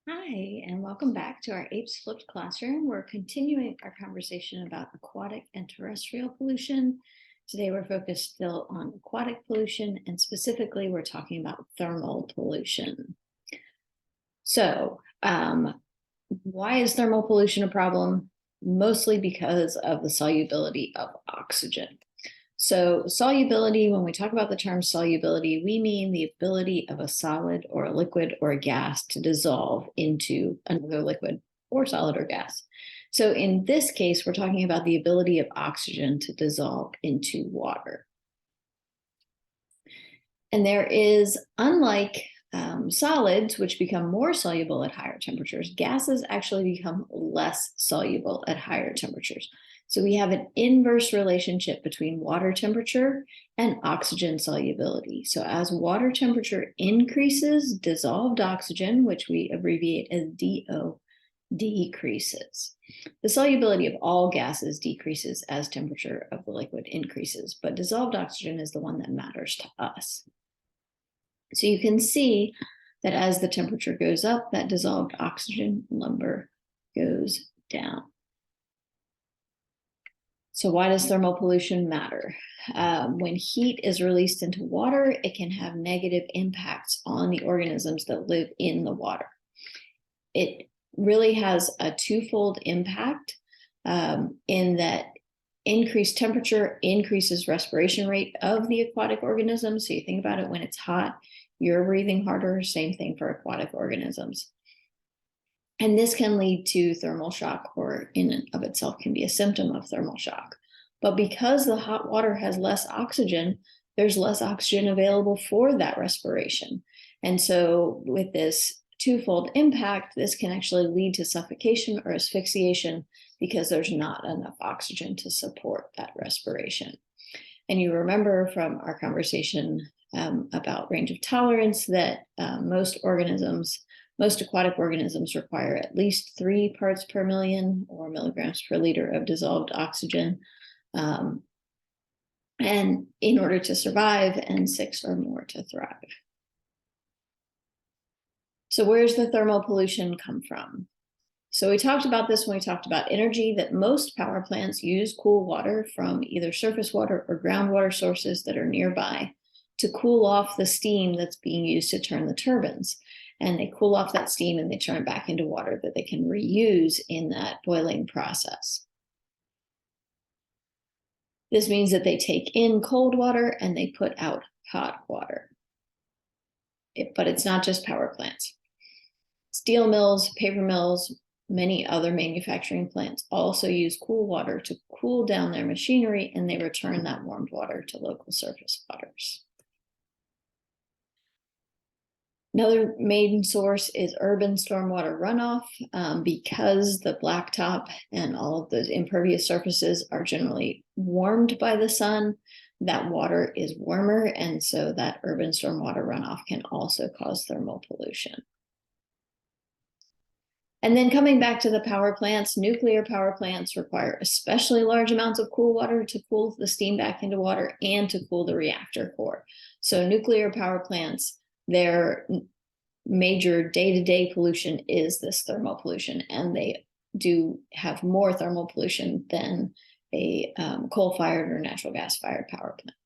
Hi, and welcome back to our APES Flipped Classroom. We're continuing our conversation about aquatic and terrestrial pollution. Today, we're focused still on aquatic pollution, and specifically, we're talking about thermal pollution. So, why is thermal pollution a problem? Mostly because of the solubility of oxygen. So solubility, when we talk about the term solubility, we mean the ability of a solid or a liquid or a gas to dissolve into another liquid or solid or gas. So in this case, we're talking about the ability of oxygen to dissolve into water. And there is, unlike solids, which become more soluble at higher temperatures, gases actually become less soluble at higher temperatures. So we have an inverse relationship between water temperature and oxygen solubility. So as water temperature increases, dissolved oxygen, which we abbreviate as DO, decreases. The solubility of all gases decreases as temperature of the liquid increases, but dissolved oxygen is the one that matters to us. So you can see that as the temperature goes up, that dissolved oxygen number goes down. So why does thermal pollution matter? When heat is released into water, it can have negative impacts on the organisms that live in the water. It really has a twofold impact in that increased temperature increases respiration rate of the aquatic organisms. So you think about it, when it's hot, you're breathing harder, same thing for aquatic organisms. And this can lead to thermal shock, or in and of itself can be a symptom of thermal shock. But because the hot water has less oxygen, there's less oxygen available for that respiration. And so with this twofold impact, this can actually lead to suffocation or asphyxiation because there's not enough oxygen to support that respiration. And you remember from our conversation about range of tolerance that most aquatic organisms require at least 3 parts per million or milligrams per liter of dissolved oxygen, and in order to survive, and 6 or more to thrive. So where's the thermal pollution come from? So we talked about this when we talked about energy, that most power plants use cool water from either surface water or groundwater sources that are nearby to cool off the steam that's being used to turn the turbines. And they cool off that steam and they turn it back into water that they can reuse in that boiling process. This means that they take in cold water and they put out hot water. But it's not just power plants. Steel mills, paper mills, many other manufacturing plants also use cool water to cool down their machinery, and they return that warmed water to local surface waters. Another main source is urban stormwater runoff. Because the blacktop and all of those impervious surfaces are generally warmed by the sun, that water is warmer, and so that urban stormwater runoff can also cause thermal pollution. And then coming back to the power plants, nuclear power plants require especially large amounts of cool water to cool the steam back into water and to cool the reactor core. So nuclear power plants, their major day-to-day pollution is this thermal pollution, and they do have more thermal pollution than a coal-fired or natural gas-fired power plant.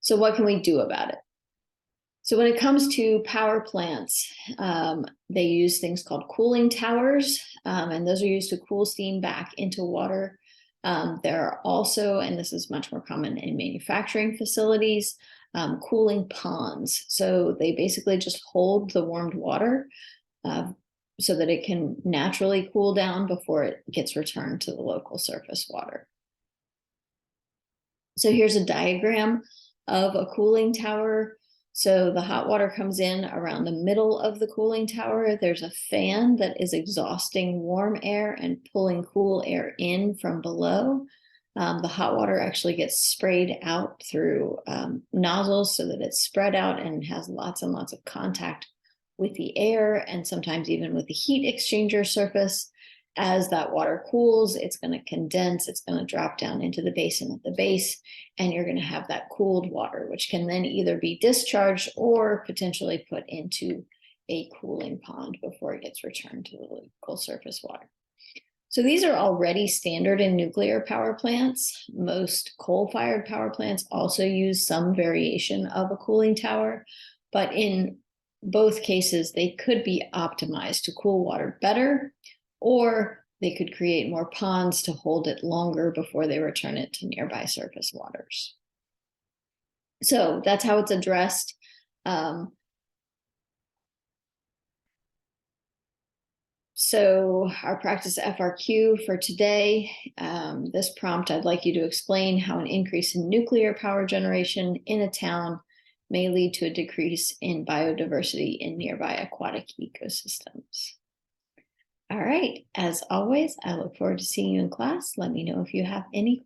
So what can we do about it? So when it comes to power plants, they use things called cooling towers, and those are used to cool steam back into water. There are also, and this is much more common in manufacturing facilities, cooling ponds. So they basically just hold the warmed water so that it can naturally cool down before it gets returned to the local surface water. So here's a diagram of a cooling tower. So the hot water comes in around the middle of the cooling tower. There's a fan that is exhausting warm air and pulling cool air in from below. The hot water actually gets sprayed out through nozzles so that it's spread out and has lots and lots of contact with the air, and sometimes even with the heat exchanger surface. as that water cools, it's going to condense, it's going to drop down into the basin at the base, and you're going to have that cooled water, which can then either be discharged or potentially put into a cooling pond before it gets returned to the local surface water. So these are already standard in nuclear power plants. Most coal-fired power plants also use some variation of a cooling tower, but in both cases, they could be optimized to cool water better, or they could create more ponds to hold it longer before they return it to nearby surface waters. So that's how it's addressed. So our practice FRQ for today, this prompt, I'd like you to explain how an increase in nuclear power generation in a town may lead to a decrease in biodiversity in nearby aquatic ecosystems. All right, as always, I look forward to seeing you in class. Let me know if you have any